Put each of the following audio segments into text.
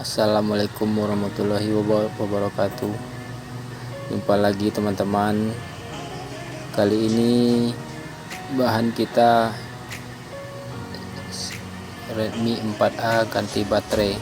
Assalamualaikum warahmatullahi wabarakatuh. Jumpa lagi teman-teman. Kali ini bahan kita Redmi 4A ganti baterai.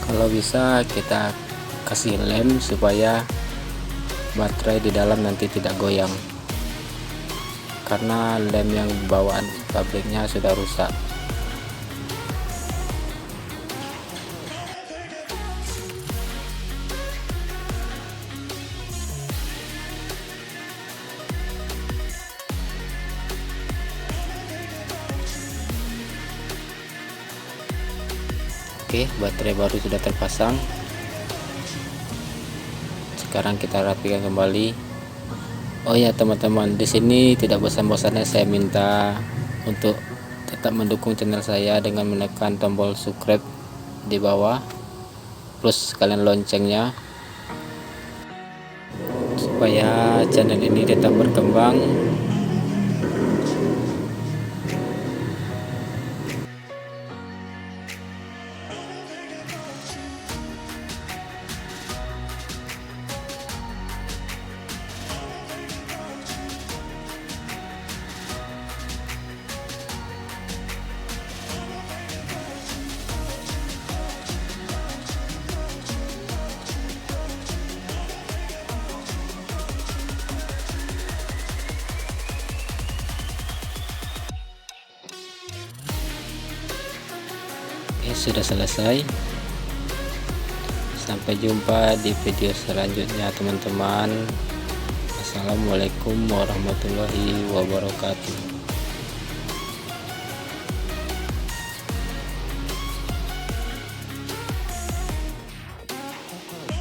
Kalau bisa kita kasih lem supaya baterai di dalam nanti tidak goyang, karena lem yang bawaan pabriknya sudah rusak. Oke, baterai baru sudah terpasang. Sekarang kita rapikan kembali. Oh ya teman-teman, di sini tidak bosan-bosannya saya minta untuk tetap mendukung channel saya dengan menekan tombol subscribe di bawah, plus kalian loncengnya supaya channel ini tetap berkembang. Sudah selesai. Sampai jumpa di video selanjutnya teman-teman. Assalamualaikum warahmatullahi wabarakatuh.